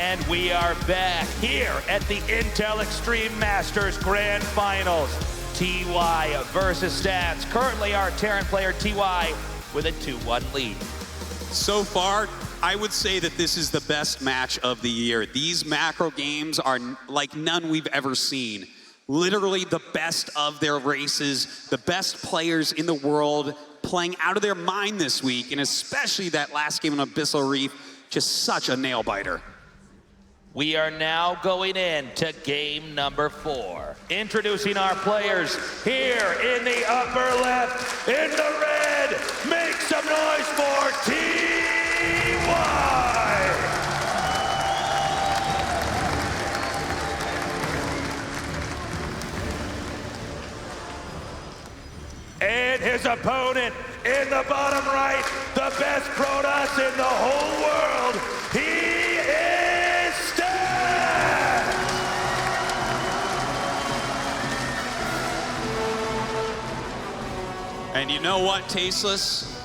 And we are back here at the Intel Extreme Masters Grand Finals. TY versus Stats. Currently our Terran player TY with a 2-1 lead. So far, I would say that this is the best match of the year. These macro games are like none we've ever seen. Literally the best of their races, the best players in the world playing out of their mind this week, and especially that last game on Abyssal Reef, just such a nail-biter. We are now going into game number 4. Introducing our players here in the upper left, in the red, make some noise for TY! And his opponent in the bottom right, the best Protoss in the whole world, he is Stats! And you know what, Tasteless?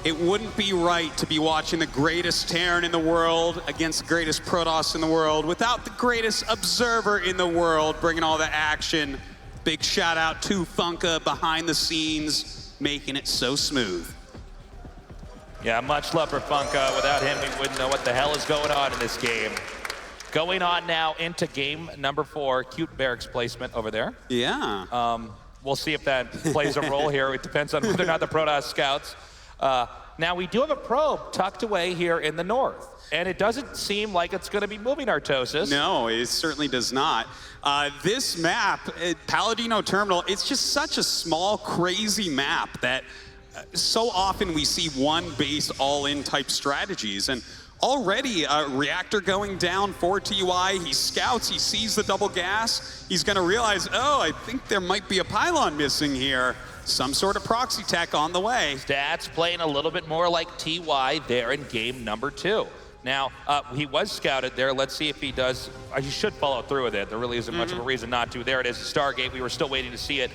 It wouldn't be right to be watching the greatest Terran in the world against the greatest Protoss in the world without the greatest observer in the world bringing all the action. Big shout out to Funka behind the scenes, making it so smooth. Yeah, much love for Funka. Without him, we wouldn't know what the hell is going on in this game. Going on now into game number 4. Cute barracks placement over there. Yeah. We'll see if that plays a role here. It depends on whether or not the Protoss scouts. Now, we do have a probe tucked away here in the north. And it doesn't seem like it's going to be moving Artosis. No, it certainly does not. This map, Palladino Terminal, it's just such a small, crazy map that so often we see one base all-in type strategies. And already a reactor going down for TY. He scouts, he sees the double gas. He's going to realize, oh, I think there might be a pylon missing here. Some sort of proxy tech on the way. Stats playing a little bit more like TY there in game number 2. Now, he was scouted there. Let's see if he does. He should follow through with it. There really isn't much of a reason not to. There it is, Stargate. We were still waiting to see it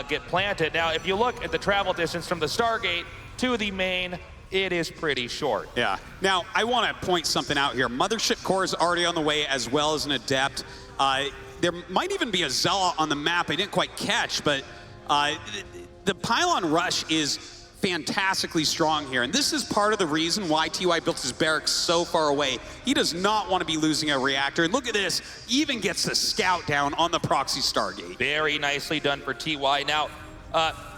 get planted. Now, if you look at the travel distance from the Stargate to the main, it is pretty short. Yeah. Now, I want to point something out here. Mothership Core is already on the way, as well as an Adept. There might even be a Zealot on the map I didn't quite catch, but the pylon rush is fantastically strong here. And this is part of the reason why TY built his barracks so far away. He does not want to be losing a reactor. And look at this, even gets the scout down on the proxy Stargate. Very nicely done for TY. Now,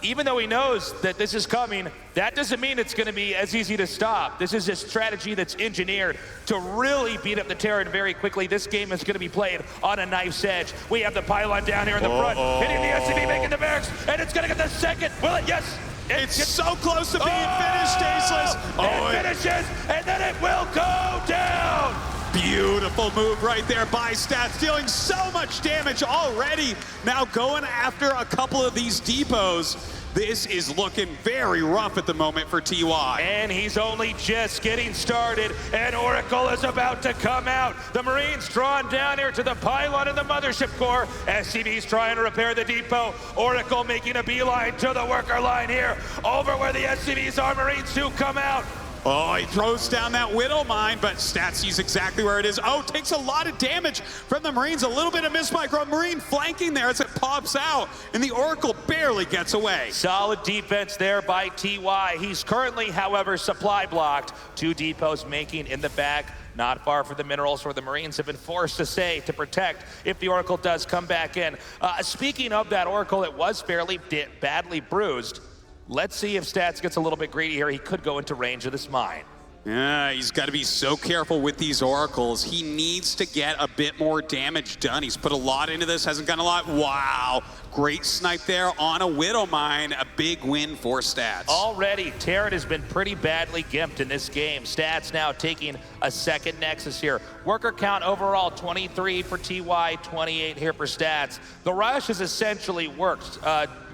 even though he knows that this is coming, that doesn't mean it's going to be as easy to stop. This is a strategy that's engineered to really beat up the Terran very quickly. This game is going to be played on a knife's edge. We have the pylon down here in the front, hitting the SCV, making the barracks, and it's going to get the second. Will it? Yes. It's so close to being finished, Tasteless. It finishes, and then it will go down. Beautiful move right there by Stats, dealing so much damage already. Now going after a couple of these depots. This is looking very rough at the moment for TY. And he's only just getting started, and Oracle is about to come out. The Marines drawn down here to the pylon in the Mothership Core. SCV's trying to repair the depot. Oracle making a beeline to the worker line here. Over where the SCVs are, Marines do come out. Oh, he throws down that Widow Mine, but Stats sees exactly where it is. Oh, takes a lot of damage from the Marines. A little bit of mismicro. Marine flanking there as it pops out, and the Oracle barely gets away. Solid defense there by TY. He's currently, however, supply blocked. 2 depots making in the back. Not far from the minerals where the Marines have been forced to stay to protect if the Oracle does come back in. Speaking of that Oracle, it was fairly badly bruised. Let's see if Stats gets a little bit greedy here. He could go into range of this mine. Yeah, he's got to be so careful with these Oracles. He needs to get a bit more damage done. He's put a lot into this, hasn't gotten a lot. Wow, great snipe there on a Widow Mine. A big win for Stats. Already, Terran has been pretty badly gimped in this game. Stats now taking a second Nexus here. Worker count overall, 23 for TY, 28 here for Stats. The rush has essentially worked.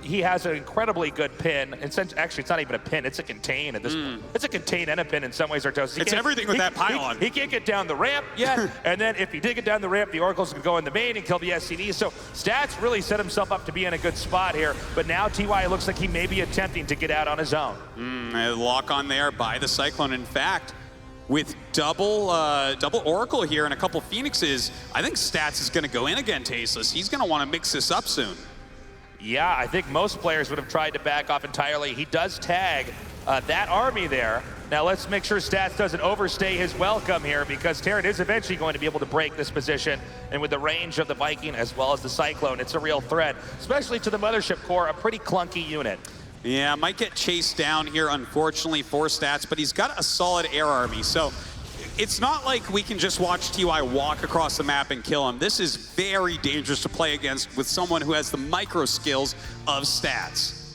He has an incredibly good pin. Actually, it's not even a pin, it's a contain at this point. It's a contain and a pin in some ways, Artosis. It's everything with that pylon. He can't get down the ramp yet, and then if he did get down the ramp, the Oracles can go in the main and kill the SCV. So Stats really set himself up to be in a good spot here, but now TY looks like he may be attempting to get out on his own. A lock on there by the Cyclone. In fact, with double Oracle here and a couple Phoenixes, I think Stats is going to go in again, Tasteless. He's going to want to mix this up soon. Yeah, I think most players would have tried to back off entirely. He does tag that army there. Now let's make sure Stats doesn't overstay his welcome here, because Terran is eventually going to be able to break this position. And with the range of the Viking as well as the Cyclone, it's a real threat, especially to the Mothership core, a pretty clunky unit. Yeah, might get chased down here, unfortunately, for Stats, but he's got a solid air army. So it's not like we can just watch TY walk across the map and kill him. This is very dangerous to play against with someone who has the micro skills of Stats.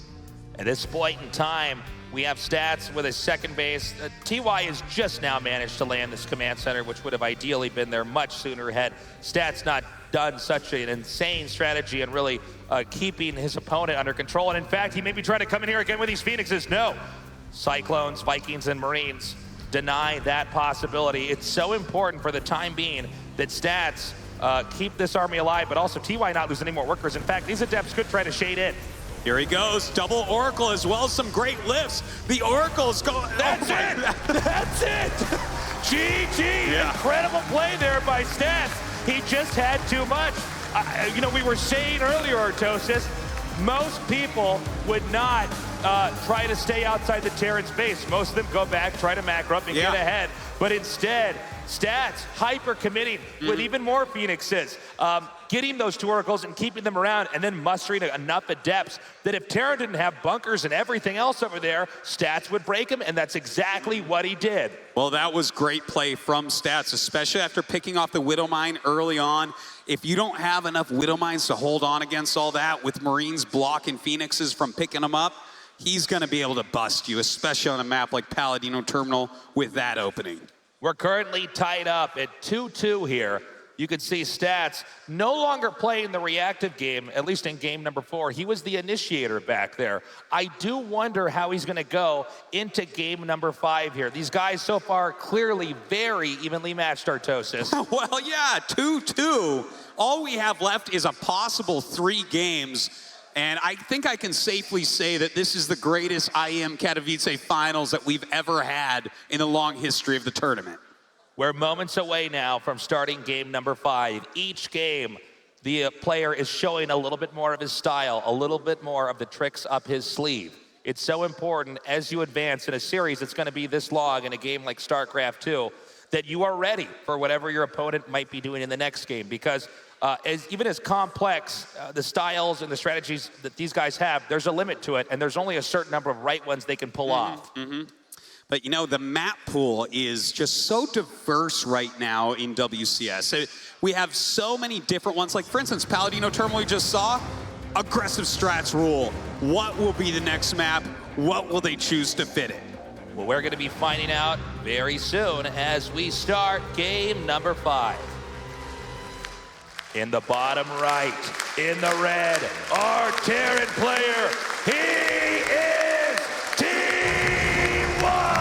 At this point in time, we have Stats with his second base. TY has just now managed to land this command center, which would have ideally been there much sooner had Stats not done such an insane strategy and really keeping his opponent under control. And in fact, he may be trying to come in here again with these Phoenixes. No, Cyclones, Vikings, and Marines deny that possibility. It's so important for the time being that Stats keep this army alive, but also TY not lose any more workers. In fact, these Adepts could try to shade in. Here he goes, double Oracle as well as some great lifts. The Oracle's going. That's it! That's it! GG! Yeah. Incredible play there by Stats. He just had too much. You know, we were saying earlier, Artosis, most people would not try to stay outside the Terran space. Most of them go back, try to macro up and get ahead. But instead, Stats hyper committing with even more Phoenixes, getting those 2 Oracles and keeping them around, and then mustering enough Adepts that if Terran didn't have bunkers and everything else over there, Stats would break him, and that's exactly what he did. Well, that was great play from Stats, especially after picking off the Widow Mine early on. If you don't have enough Widow Mines to hold on against all that, with Marines blocking Phoenixes from picking them up, he's going to be able to bust you, especially on a map like Palladino Terminal with that opening. We're currently tied up at 2-2 here. You can see Stats no longer playing the reactive game, at least in game number 4. He was the initiator back there. I do wonder how he's going to go into game number 5 here. These guys so far clearly very evenly matched, Artosis. Well, yeah, 2-2. All we have left is a possible 3 games. And I think I can safely say that this is the greatest IEM Katowice finals that we've ever had in the long history of the tournament. We're moments away now from starting game number 5. Each game, the player is showing a little bit more of his style, a little bit more of the tricks up his sleeve. It's so important as you advance in a series that's going to be this long in a game like StarCraft 2 that you are ready for whatever your opponent might be doing in the next game, because even as complex the styles and the strategies that these guys have, there's a limit to it, and there's only a certain number of right ones they can pull off. But you know, the map pool is just so diverse right now in WCS. We have so many different ones. Like, for instance, Palladino Terminal we just saw, aggressive strats rule. What will be the next map? What will they choose to fit it? Well, we're going to be finding out very soon as we start game number 5. In the bottom right, in the red, our Terran player, he is Team Y!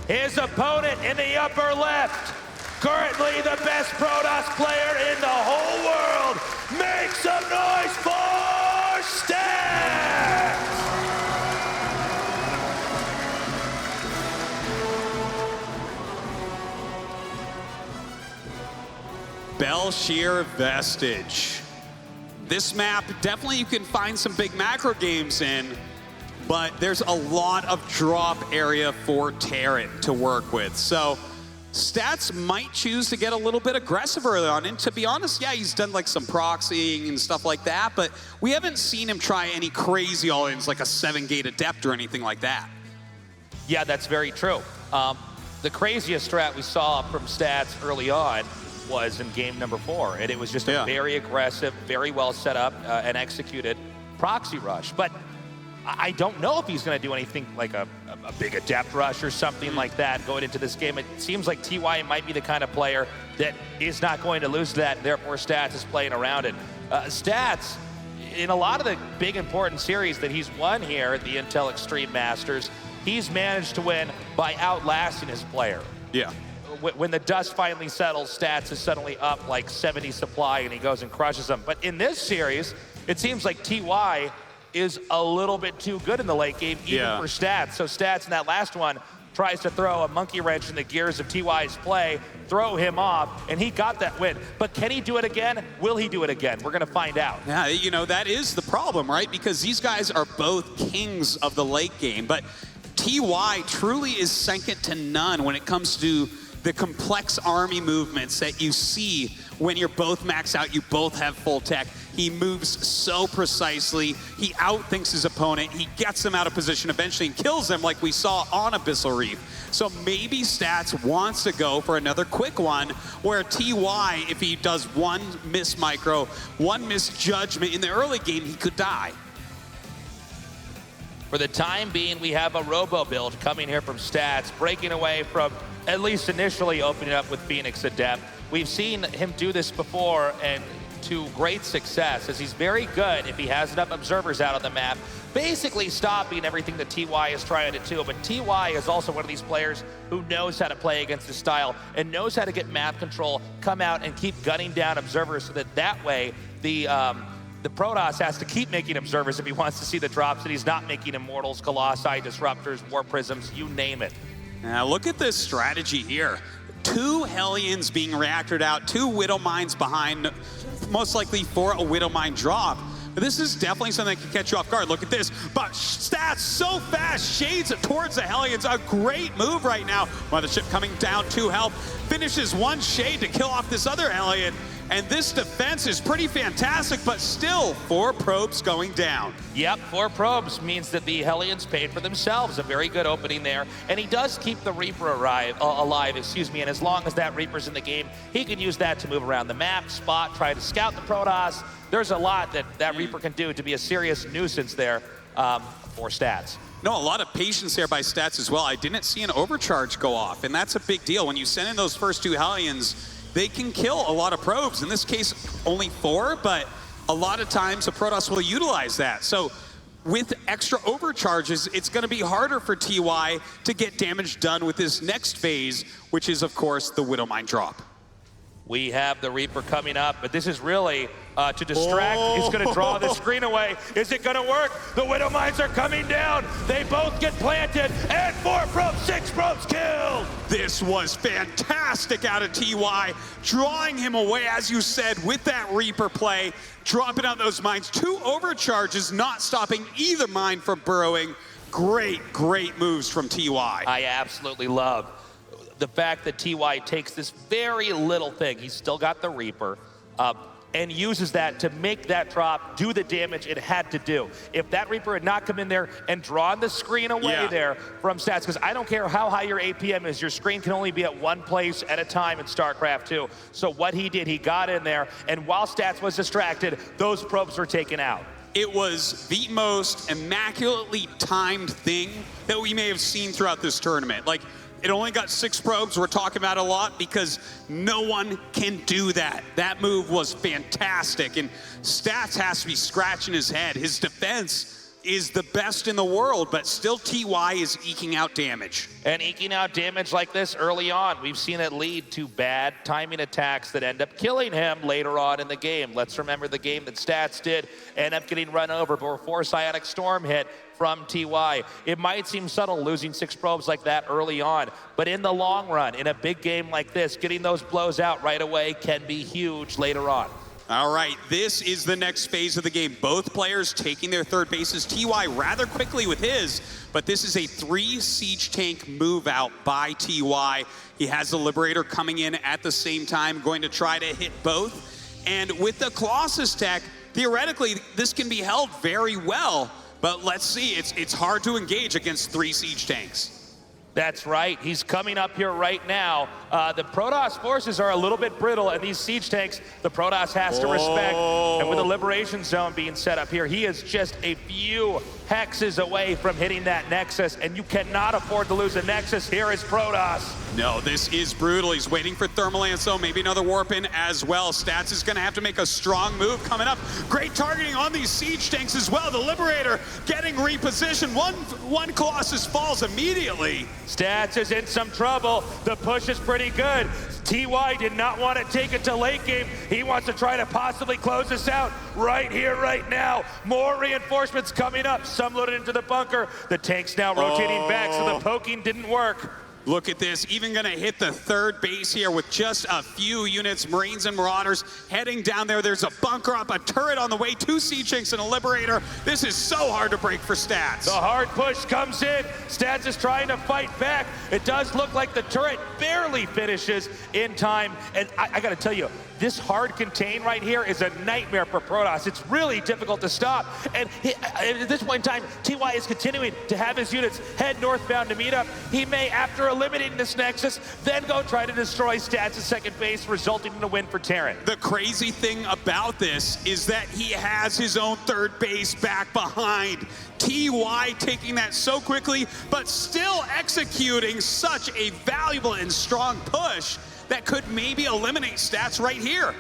His opponent in the upper left, currently the best Protoss player in the whole world. Make some noise for Stats! Belshear Vestige. This map, definitely you can find some big macro games in, but there's a lot of drop area for Terran to work with. So Stats might choose to get a little bit aggressive early on. And to be honest, yeah, he's done like some proxying and stuff like that, but we haven't seen him try any crazy all-ins like a 7-gate Adept or anything like that. Yeah, that's very true. The craziest strat we saw from Stats early on was in game number 4, and it was just a very aggressive, very well set up and executed proxy rush. But I don't know if he's going to do anything like a big Adept rush or something like that going into this game. It seems like TY might be the kind of player that is not going to lose that, and therefore Stats is playing around it. Stats, in a lot of the big important series that he's won here at the Intel Extreme Masters, he's managed to win by outlasting his player. Yeah. When the dust finally settles, Stats is suddenly up like 70 supply, and he goes and crushes them. But in this series, it seems like TY is a little bit too good in the late game, even for Stats. So Stats in that last one tries to throw a monkey wrench in the gears of TY's play, throw him off, and he got that win. But can he do it again? Will he do it again? We're gonna find out. Yeah, you know, that is the problem, right? Because these guys are both kings of the late game, but TY truly is second to none when it comes to the complex army movements that you see when you're both maxed out, you both have full tech. He moves so precisely. He outthinks his opponent. He gets them out of position eventually and kills them like we saw on Abyssal Reef. So maybe Stats wants to go for another quick one where TY, if he does one miss micro, one misjudgment in the early game, he could die. For the time being, we have a robo build coming here from Stats, breaking away from, at least initially, opening up with Phoenix Adept. We've seen him do this before and to great success, as he's very good if he has enough observers out on the map, basically stopping everything that TY is trying to do. But TY is also one of these players who knows how to play against his style and knows how to get map control, come out and keep gunning down observers so that way the Protoss has to keep making observers if he wants to see the drops, and he's not making Immortals, Colossi, Disruptors, War Prisms, you name it. Now look at this strategy here. 2 Hellions being reactored out, 2 Widow Mines behind, most likely for a Widow Mine drop. But this is definitely something that can catch you off guard. Look at this, but Stats so fast, shades towards the Hellions. A great move right now. Mothership coming down to help, finishes one shade to kill off this other Hellion. And this defense is pretty fantastic, but still 4 probes going down. Yep, 4 probes means that the Hellions paid for themselves. A very good opening there. And he does keep the Reaper alive, and as long as that Reaper's in the game, he can use that to move around the map, spot, try to scout the Protoss. There's a lot that Reaper can do to be a serious nuisance there for Stats. No, a lot of patience there by Stats as well. I didn't see an overcharge go off, and that's a big deal. When you send in those first 2 Hellions, they can kill a lot of probes. In this case, only 4, but a lot of times the Protoss will utilize that. So with extra overcharges, it's going to be harder for TY to get damage done with this next phase, which is, of course, the Widow Mine drop. We have the Reaper coming up, but this is really to distract. He's going to draw the screen away. Is it going to work? The Widow Mines are coming down. They both get planted, and 4 probes, 6 probes killed. This was fantastic out of TY, drawing him away, as you said, with that Reaper play, dropping out those mines. 2 overcharges, not stopping either mine from burrowing. Great, great moves from TY. I absolutely love the fact that TY takes this very little thing, he's still got the Reaper, and uses that to make that drop do the damage it had to do. If that Reaper had not come in there and drawn the screen away there from Stats, because I don't care how high your APM is, your screen can only be at one place at a time in StarCraft 2. So what he did, he got in there, and while Stats was distracted, those probes were taken out. It was the most immaculately timed thing that we may have seen throughout this tournament. Like, it only got 6 probes, we're talking about a lot, because no one can do that. That move was fantastic, and Stats has to be scratching his head. His defense is the best in the world, but still TY is eking out damage. And eking out damage like this early on, we've seen it lead to bad timing attacks that end up killing him later on in the game. Let's remember the game that Stats did end up getting run over before Psionic Storm hit from TY. It might seem subtle losing 6 probes like that early on, but in the long run, in a big game like this, getting those blows out right away can be huge later on. All right, this is the next phase of the game. Both players taking their third bases. TY rather quickly with his, but this is a 3 siege tank move out by TY. He has the Liberator coming in at the same time, going to try to hit both. And with the Colossus tech, theoretically, this can be held very well, but let's see, it's hard to engage against 3 siege tanks. That's right. He's coming up here right now. The Protoss forces are a little bit brittle, and these siege tanks, the Protoss has to respect. And with the Liberation Zone being set up here, he is just a few hexes away from hitting that Nexus, and you cannot afford to lose a Nexus. Here is Protoss. No, this is brutal. He's waiting for Thermal Lance, though. Maybe another warp in as well. Stats is going to have to make a strong move coming up. Great targeting on these siege tanks as well. The Liberator getting repositioned. One Colossus falls immediately. Stats is in some trouble. The push is pretty good. TY did not want to take it to late game. He wants to try to possibly close this out right here, right now. More reinforcements coming up. Some loaded into the bunker. The tank's now rotating back, so the poking didn't work. Look at this, even gonna hit the third base here with just a few units. Marines and Marauders heading down there. There's a bunker up, a turret on the way, 2 Siege Tanks and a Liberator. This is so hard to break for Stats. The hard push comes in. Stats is trying to fight back. It does look like the turret barely finishes in time. And I gotta tell you, this hard contain right here is a nightmare for Protoss. It's really difficult to stop. And at this point in time, TY is continuing to have his units head northbound to meet up. He may, after eliminating this Nexus, then go try to destroy Stats at second base, resulting in a win for Terran. The crazy thing about this is that he has his own third base back behind. TY taking that so quickly, but still executing such a valuable and strong push that could maybe eliminate Stats right here.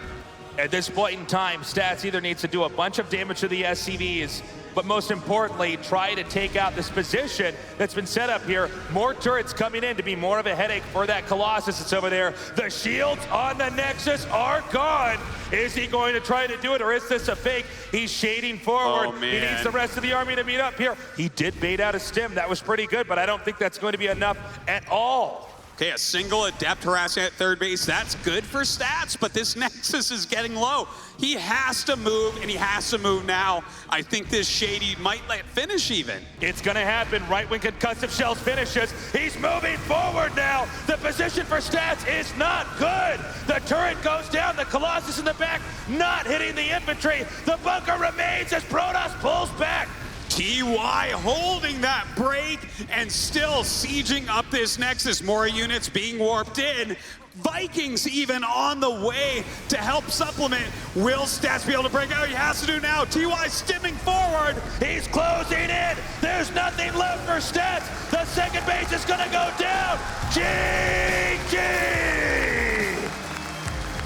At this point in time, Stats either needs to do a bunch of damage to the SCVs, but most importantly, try to take out this position that's been set up here. More turrets coming in to be more of a headache for that Colossus that's over there. The shields on the Nexus are gone. Is he going to try to do it, or is this a fake? He's shading forward. Oh, man. He needs the rest of the army to meet up here. He did bait out a stim. That was pretty good, but I don't think that's going to be enough at all. Okay, a single Adept harassing at third base, that's good for Stats, but this Nexus is getting low. He has to move, and he has to move now. I think this Shady might let finish even. It's gonna happen right when Concussive Shells finishes. He's moving forward now. The position for Stats is not good. The turret goes down, the Colossus in the back, not hitting the infantry. The bunker remains as Protoss pulls back. TY holding that break and still sieging up this Nexus. More units being warped in. Vikings even on the way to help supplement. Will Stats be able to break out? He has to do now. TY stimming forward. He's closing in. There's nothing left for Stats. The second base is gonna go down. GG!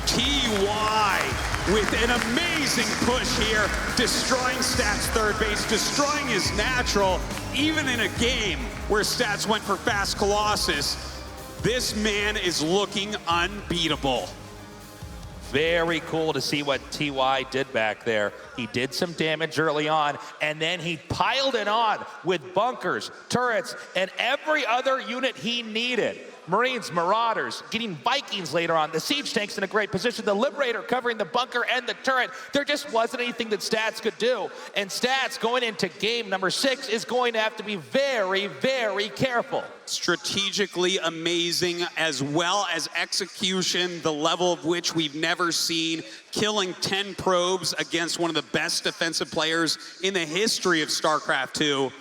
TY with an amazing push here, destroying Stats' third base, destroying his natural, even in a game where Stats went for fast Colossus. This man is looking unbeatable. Very cool to see what TY did back there. He did some damage early on, and then he piled it on with bunkers, turrets, and every other unit he needed. Marines, Marauders, getting Vikings later on. The Siege Tank's in a great position. The Liberator covering the bunker and the turret. There just wasn't anything that Stats could do. And Stats going into game number 6 is going to have to be very, very careful. Strategically amazing, as well as execution, the level of which we've never seen. Killing 10 probes against one of the best defensive players in the history of StarCraft 2.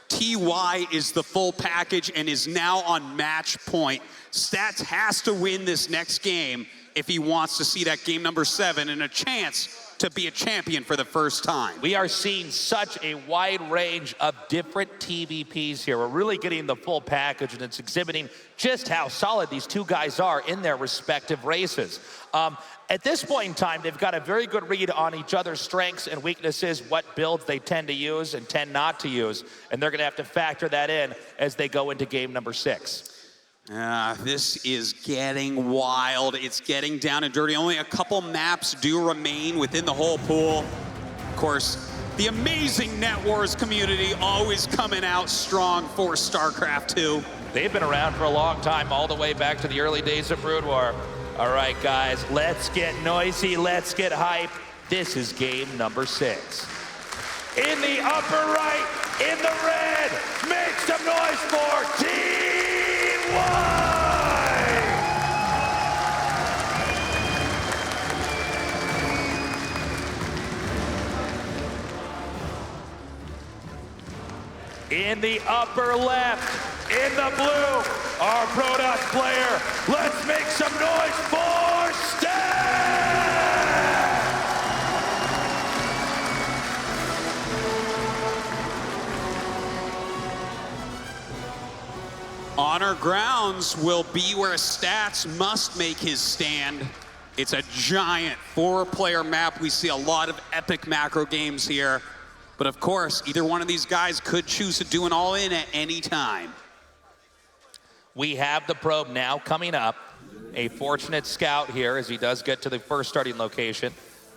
TY is the full package and is now on match point. Stats has to win this next game if he wants to see that game number 7 and a chance to be a champion for the first time. We are seeing such a wide range of different TVPs here. We're really getting the full package, and it's exhibiting just how solid these two guys are in their respective races. At this point in time, they've got a very good read on each other's strengths and weaknesses, what builds they tend to use and tend not to use, and they're gonna have to factor that in as they go into game number 6. This is getting wild. It's getting down and dirty. Only a couple maps do remain within the whole pool. Of course, the amazing Net Wars community always coming out strong for StarCraft 2. They've been around for a long time, all the way back to the early days of Brood War. All right, guys, let's get noisy, let's get hype. This is game number 6. In the upper right, in the red, make some noise for Team White! In the upper left, in the blue, our Protoss player. Let's make some noise for Stats! Honor Grounds will be where Stats must make his stand. It's a giant 4-player map. We see a lot of epic macro games here. But of course, either one of these guys could choose to do an all-in at any time. We have the probe now coming up. A fortunate scout here as he does get to the first starting location.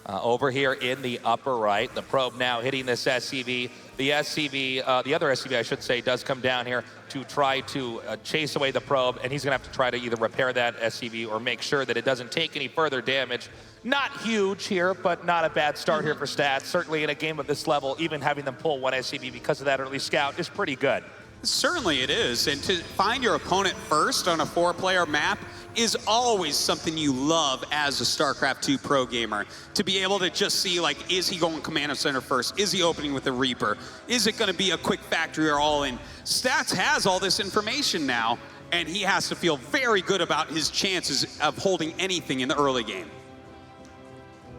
Over here in the upper right, the probe now hitting this SCV. The SCV, the other SCV, I should say, does come down here to try to chase away the probe, and he's gonna have to try to either repair that SCV or make sure that it doesn't take any further damage. Not huge here, but not a bad start here for Stats. Certainly in a game of this level, even having them pull one SCV because of that early scout is pretty good. Certainly it is, and to find your opponent first on a 4-player map is always something you love as a StarCraft 2 pro gamer. To be able to just see, like, is he going command center first? Is he opening with the Reaper? Is it gonna be a quick factory or all in? Stats has all this information now, and he has to feel very good about his chances of holding anything in the early game.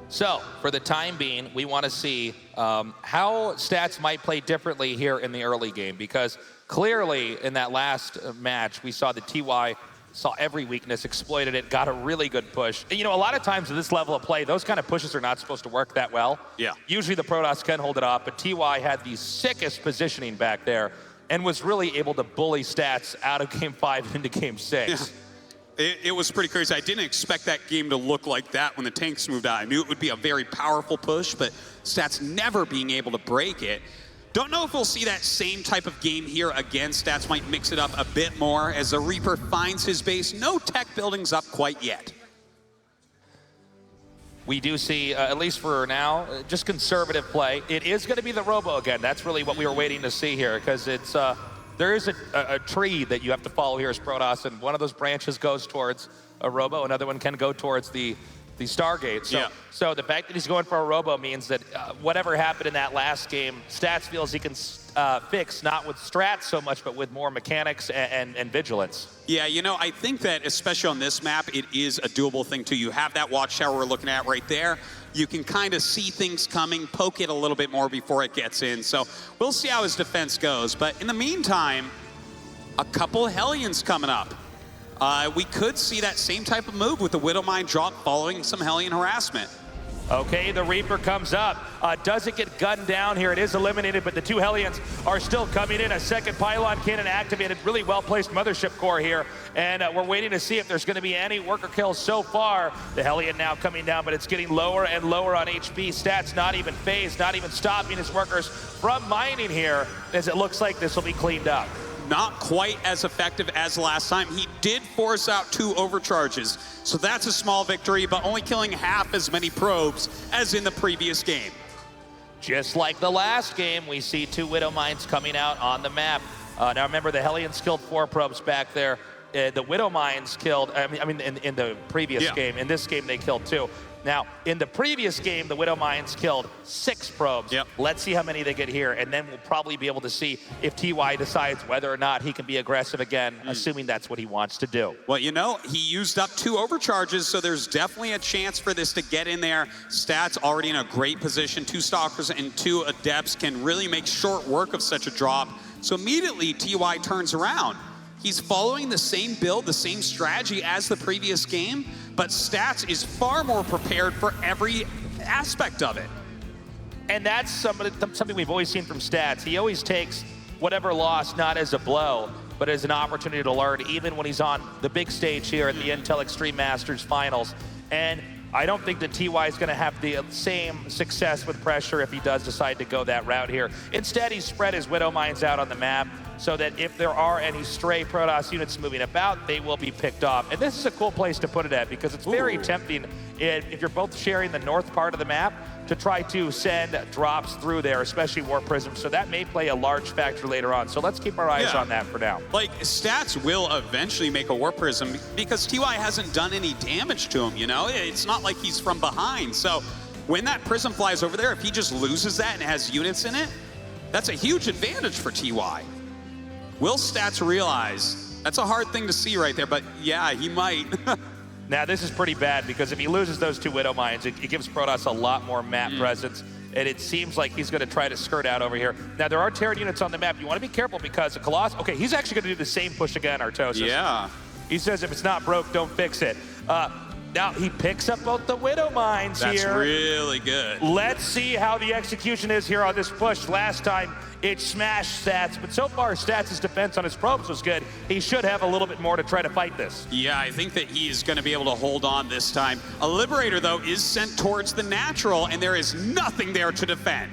So, for the time being, we want to see how Stats might play differently here in the early game, because clearly in that last match, we saw the TY saw every weakness, exploited it, got a really good push. And, you know, a lot of times at this level of play, those kind of pushes are not supposed to work that well. Yeah. Usually the Protoss can hold it off, but TY had the sickest positioning back there and was really able to bully Stats out of Game 5 into Game 6. Yeah. It was pretty crazy. I didn't expect that game to look like that when the tanks moved out. I knew it would be a very powerful push, but Stats never being able to break it. Don't know if we'll see that same type of game here again. Stats might mix it up a bit more as the Reaper finds his base. No tech buildings up quite yet. We do see, at least for now, just conservative play. It is going to be the Robo again. That's really what we were waiting to see here, because it's there is a tree that you have to follow here as Protoss, and one of those branches goes towards a Robo, another one can go towards the Stargate. So, yeah. So the fact that he's going for a Robo means that whatever happened in that last game, Stats feels he can fix, not with strats so much, but with more mechanics and vigilance. Yeah, you know, I think that especially on this map, it is a doable thing too. You have that watchtower we're looking at right there. You can kind of see things coming, poke it a little bit more before it gets in. So we'll see how his defense goes. But in the meantime, a couple Hellions coming up. We could see that same type of move with the Widowmine drop following some Hellion harassment. Okay, the Reaper comes up. Does it get gunned down here? It is eliminated, but the two Hellions are still coming in. A second pylon cannon activated. Really well-placed mothership core here. And we're waiting to see if there's going to be any worker kills so far. The Hellion now coming down, but it's getting lower and lower on HP. Stats not even phased, not even stopping his workers from mining here, as it looks like this will be cleaned up. Not quite as effective as last time. He did force out 2 overcharges, so that's a small victory, but only killing half as many probes as in the previous game. Just like the last game, we see 2 Widowmines coming out on the map. Now remember, the Hellions killed 4 probes back there. The Widowmines killed, I mean in the previous game. In this game, they killed 2. Now, in the previous game, the Widowmines killed 6 probes. Let's see how many they get here, and then we'll probably be able to see if TY decides whether or not he can be aggressive again, assuming that's what he wants to do. Well, you know, he used up 2 overcharges, so there's definitely a chance for this to get in there. Stats already in a great position. 2 Stalkers and 2 Adepts can really make short work of such a drop. So immediately, TY turns around. He's following the same build, the same strategy as the previous game, but Stats is far more prepared for every aspect of it. And that's something we've always seen from Stats. He always takes whatever loss not as a blow, but as an opportunity to learn, even when he's on the big stage here at the Intel Extreme Masters Finals. And I don't think that TY is going to have the same success with pressure if he does decide to go that route here. Instead, he's spread his Widowmines out on the map so that if there are any stray Protoss units moving about, they will be picked off. And this is a cool place to put it at, because it's very tempting if you're both sharing the north part of the map to try to send drops through there, especially Warp Prism. So that may play a large factor later on. So let's keep our eyes on that for now. Like, Stats will eventually make a Warp Prism because TY hasn't done any damage to him, you know? It's not like he's from behind. So when that Prism flies over there, if he just loses that and has units in it, that's a huge advantage for TY. Will Stats realize? That's a hard thing to see right there, but yeah, he might. Now, this is pretty bad, because if he loses those 2 Widowmines, it gives Protoss a lot more map presence, and it seems like he's going to try to skirt out over here. Now, there are Terran units on the map. You want to be careful, because the Colossus... Okay, he's actually going to do the same push again, Artosis. Yeah. He says if it's not broke, don't fix it. Now he picks up both the Widow Mines here. That's really good. Let's see how the execution is here on this push. Last time it smashed Stats, but so far Stats' defense on his probes was good. He should have a little bit more to try to fight this. Yeah, I think that he's going to be able to hold on this time. A Liberator, though, is sent towards the natural, and there is nothing there to defend.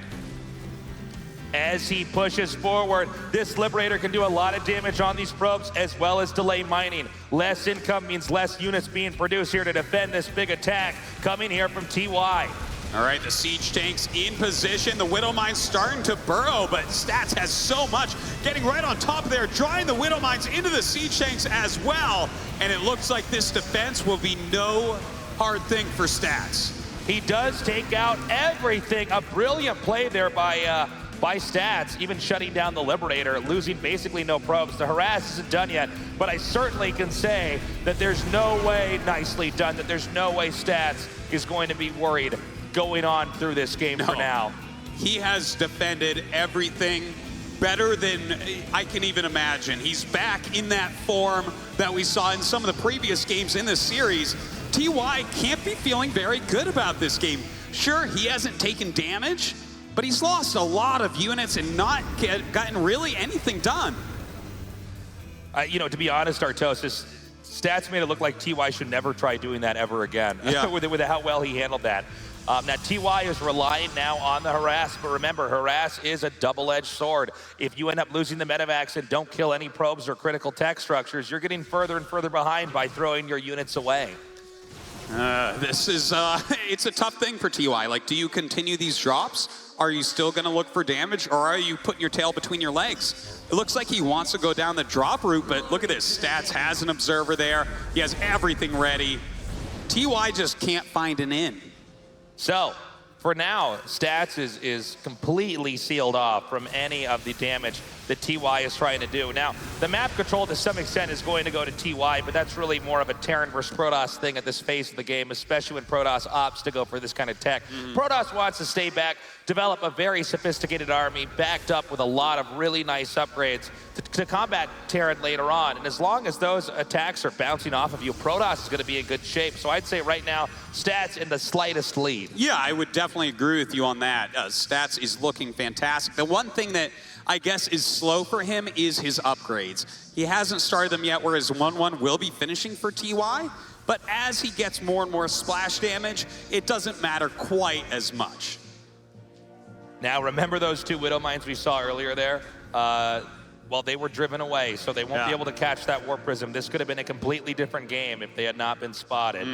As he pushes forward, this Liberator can do a lot of damage on these probes as well as delay mining. Less income means less units being produced here to defend this big attack coming here from TY. All right, the siege tanks in position. The Widow Mines starting to burrow, but Stats has so much. Getting right on top there, drawing the Widow Mines into the siege tanks as well. And it looks like this defense will be no hard thing for Stats. He does take out everything. A brilliant play there by Stats, even shutting down the Liberator, losing basically no probes. The harass isn't done yet, but I certainly can say that there's no way, nicely done, that there's no way Stats is going to be worried going on through this game for now. He has defended everything better than I can even imagine. He's back in that form that we saw in some of the previous games in this series. TY can't be feeling very good about this game. Sure, he hasn't taken damage, but he's lost a lot of units and not gotten really anything done. You know, to be honest, Artosis, Stats made it look like TY should never try doing that ever again. Yeah. with how well he handled that. Now, TY is relying now on the harass, but remember, harass is a double-edged sword. If you end up losing the medevacs and don't kill any probes or critical tech structures, you're getting further and further behind by throwing your units away. This is, it's a tough thing for TY. Like, do you continue these drops? Are you still going to look for damage, or are you putting your tail between your legs? It looks like he wants to go down the drop route, but look at this. Stats has an observer there. He has everything ready. TY just can't find an in. So, for now, Stats is completely sealed off from any of the damage that TY is trying to do. Now, the map control to some extent is going to go to TY, but that's really more of a Terran versus Protoss thing at this phase of the game, especially when Protoss opts to go for this kind of tech. Protoss wants to stay back, develop a very sophisticated army, backed up with a lot of really nice upgrades to combat Terran later on. And as long as those attacks are bouncing off of you, Protoss is going to be in good shape. So I'd say right now, Stats in the slightest lead. Yeah, I would definitely agree with you on that. Stats is looking fantastic. The one thing that I guess is slow for him is his upgrades. He hasn't started them yet, whereas 1-1 will be finishing for TY. But as he gets more and more splash damage, it doesn't matter quite as much. Now, remember those two Widow Mines we saw earlier there? Well, they were driven away, so they won't be able to catch that Warp Prism. This could have been a completely different game if they had not been spotted.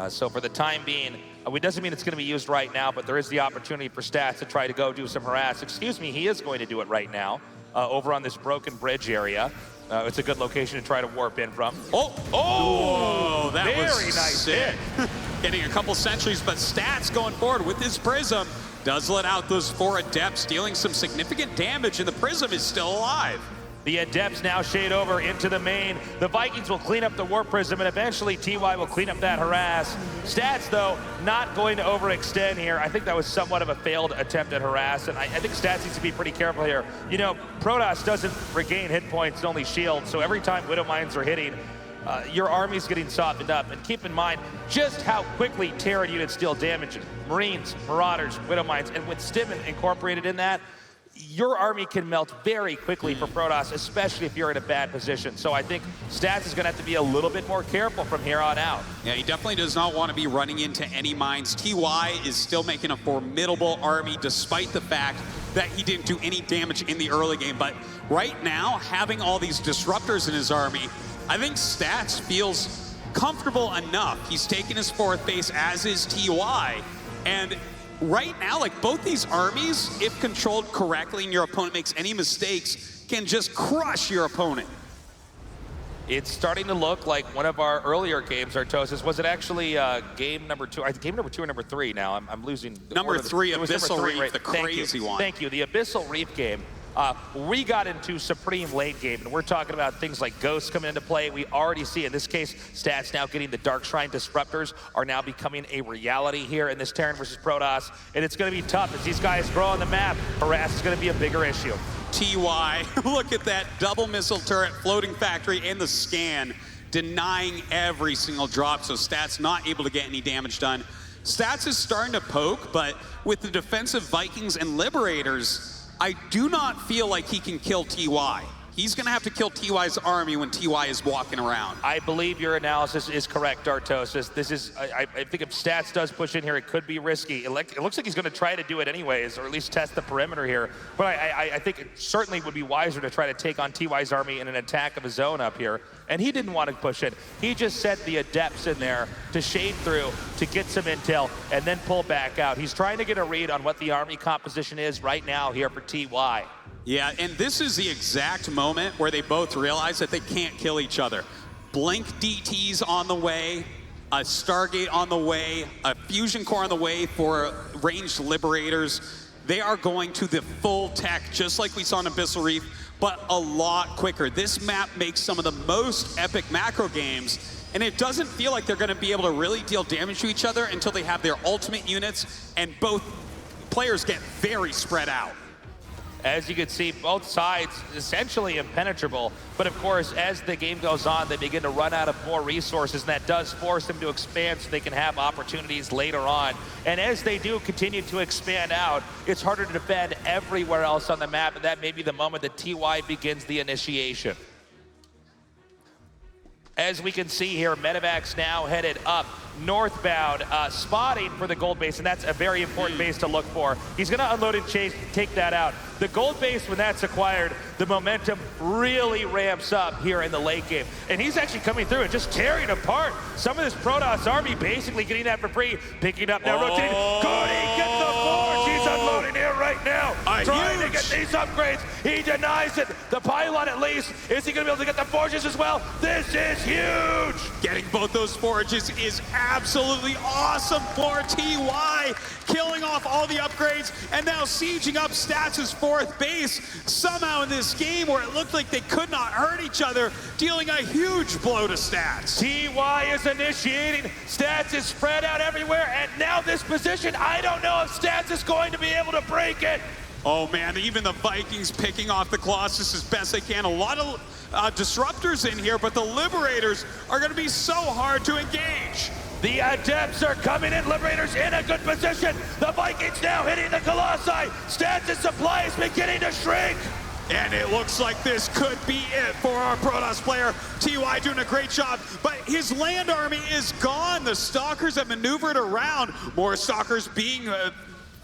So for the time being, it doesn't mean it's going to be used right now, but there is the opportunity for Stats to try to go do some harass. Excuse me, he is going to do it right now over on this broken bridge area. It's a good location to try to warp in from. Oh, that very was nice sick. hit. Getting a couple sentries, but Stats going forward with his Prism does let out those 4 Adepts, dealing some significant damage, and the Prism is still alive. The Adepts now shade over into the main. The Vikings will clean up the Warp Prism, and eventually TY will clean up that harass. Stats, though, not going to overextend here. I think that was somewhat of a failed attempt at harass, and I think Stats needs to be pretty careful here. You know, Protoss doesn't regain hit points, only shield, so every time Widow Mines are hitting, your army's getting softened up. And keep in mind just how quickly Terran units deal damage. Marines, Marauders, Widow Mines, and with Stimmen incorporated in that, your army can melt very quickly for Protoss, especially if you're in a bad position. So I think Stats is going to have to be a little bit more careful from here on out. Yeah, he definitely does not want to be running into any mines. TY is still making a formidable army despite the fact that he didn't do any damage in the early game. But right now, having all these disruptors in his army, I think Stats feels comfortable enough. He's taken his 4th base, as is TY. And right now, like, both these armies, if controlled correctly and your opponent makes any mistakes, can just crush your opponent. It's starting to look like one of our earlier games, Artosis. Was it actually game number 2? I think game number 2 or number 3 now. I'm losing. Number 3, Abyssal Reef, right? the crazy one. Thank you. The Abyssal Reef game. We got into Supreme late game, and we're talking about things like Ghosts coming into play. We already see, in this case, Stats now getting the Dark Shrine Disruptors are now becoming a reality here in this Terran versus Protoss, and it's going to be tough as these guys grow on the map. Harass is going to be a bigger issue. TY, look at that double missile turret, floating factory, and the scan. denying every single drop, so Stats not able to get any damage done. Stats is starting to poke, but with the defensive Vikings and Liberators, I do not feel like he can kill TY. He's going to have to kill TY's army when TY is walking around. I believe your analysis is correct, Dartosis. This is, I think if Stats does push in here, it could be risky. It looks like he's going to try to do it anyways, or at least test the perimeter here. But I think it certainly would be wiser to try to take on TY's army in an attack of his own up here. And he didn't want to push in. He just sent the Adepts in there to shade through, to get some intel, and then pull back out. He's trying to get a read on what the army composition is right now here for TY. Yeah, and this is the exact moment where they both realize that they can't kill each other. Blink DT's on the way, a Stargate on the way, a Fusion Core on the way for ranged Liberators. They are going to the full tech, just like we saw in Abyssal Reef, but a lot quicker. This map makes some of the most epic macro games, and it doesn't feel like they're going to be able to really deal damage to each other until they have their ultimate units, and both players get very spread out. As you can see, both sides essentially impenetrable. But of course, as the game goes on, they begin to run out of more resources, and that does force them to expand so they can have opportunities later on. And as they do continue to expand out, it's harder to defend everywhere else on the map, and that may be the moment that TY begins the initiation. As we can see here, Medivacs now headed up northbound, spotting for the gold base, and that's a very important base to look for. He's gonna unload and chase, take that out. The gold base, when that's acquired, the momentum really ramps up here in the late game. And he's actually coming through and just tearing apart some of this Protoss army, basically getting that for free, picking up now, rotating. Could he get the forge? He's unloading here right now, trying to get these upgrades. He denies it. The pylon at least. Is he gonna be able to get the forges as well? This is huge! Getting both those forges is absolutely awesome for TY, killing off all the upgrades and now sieging up Stats' fourth base. Somehow in this game where it looked like they could not hurt each other, dealing a huge blow to Stats. TY is initiating. Stats is spread out everywhere, and now this position, I don't know if Stats is going to be able to break it. Oh man, even the Vikings picking off the Colossus as best they can. A lot of disruptors in here, but the Liberators are going to be so hard to engage. The Adepts are coming in, Liberators in a good position. The Vikings now hitting the Colossi. Stats and supply is beginning to shrink. And it looks like this could be it for our Protoss player. TY doing a great job, but his land army is gone. The Stalkers have maneuvered around. More Stalkers being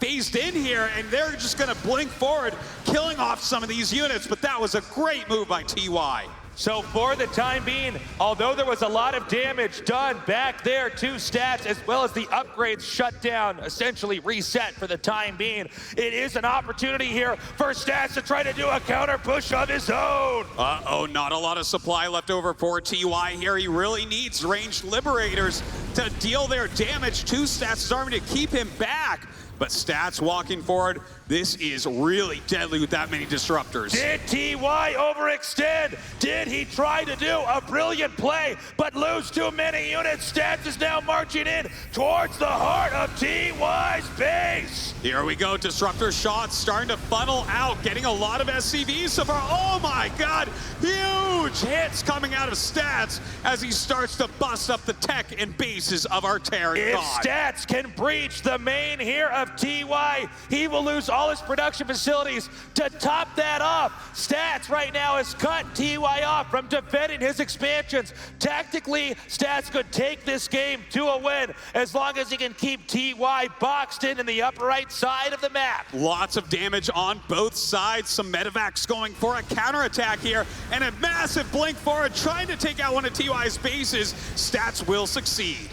phased in here, and they're just gonna blink forward, killing off some of these units, but that was a great move by TY. So for the time being, although there was a lot of damage done back there to Stats, as well as the upgrades shut down, essentially reset for the time being, it is an opportunity here for Stats to try to do a counter push of his own. Uh-oh, not a lot of supply left over for TY here. He really needs ranged Liberators to deal their damage to Stats' army to keep him back. But Stats walking forward, this is really deadly with that many disruptors. Did TY overextend? Did he try to do a brilliant play but lose too many units? Stats is now marching in towards the heart of TY's base. Here we go, disruptor shots starting to funnel out, getting a lot of SCVs so far. Oh my God, huge hits coming out of Stats as he starts to bust up the tech and bases of our Terran If God. Stats can breach the main here of TY, he will lose all his production facilities. To top that off, Stats right now has cut TY off from defending his expansions. Tactically, Stats could take this game to a win as long as he can keep TY boxed in the upper right side of the map. Lots of damage on both sides. Some Medivacs going for a counterattack here, and a massive blink forward trying to take out one of TY's bases. Stats will succeed.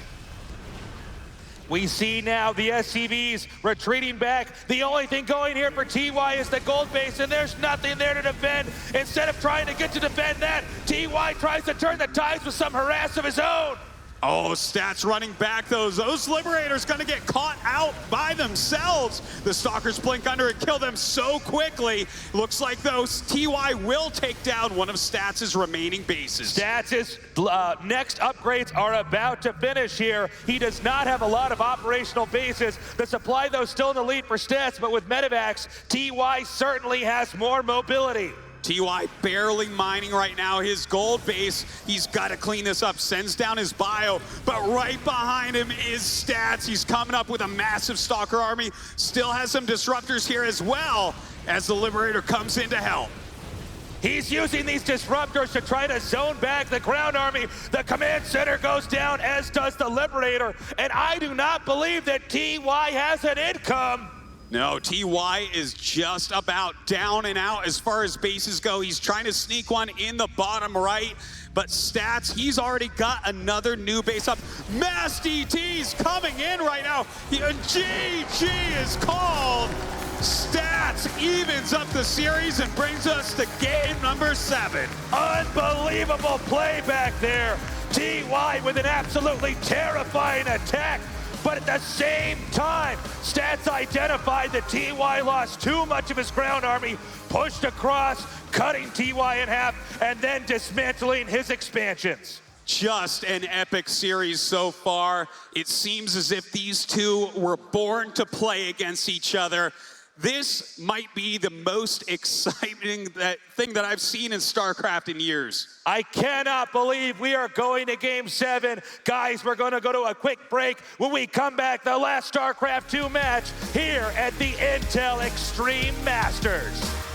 We see now the SCVs retreating back. The only thing going here for TY is the gold base, and there's nothing there to defend. Instead of trying to get to defend that, TY tries to turn the tides with some harass of his own. Oh, Stats running back those Liberators gonna get caught out by themselves. The Stalkers blink under and kill them so quickly. Looks like those TY will take down one of Stats' remaining bases. Stats' next upgrades are about to finish here. He does not have a lot of operational bases. The supply, though, still in the lead for Stats, but with Medivacs, TY certainly has more mobility. TY barely mining right now his gold base. He's got to clean this up. Sends down his bio, but right behind him is Stats. He's coming up with a massive Stalker army. Still has some disruptors here as well as the Liberator comes in to help. He's using these disruptors to try to zone back the ground army. The command center goes down, as does the Liberator. And I do not believe that TY has an income. No, TY is just about down and out as far as bases go. He's trying to sneak one in the bottom right, but Stats, he's already got another new base up. Mass DT's coming in right now. GG is called. Stats evens up the series and brings us to game number 7. Unbelievable play back there. TY with an absolutely terrifying attack. But at the same time, Stats identified that TY lost too much of his ground army, pushed across, cutting TY in half, and then dismantling his expansions. Just an epic series so far. It seems as if these two were born to play against each other. This might be the most exciting thing that I've seen in StarCraft in years. I cannot believe we are going to game 7. Guys, we're going to go to a quick break. When we come back, the last StarCraft 2 match here at the Intel Extreme Masters.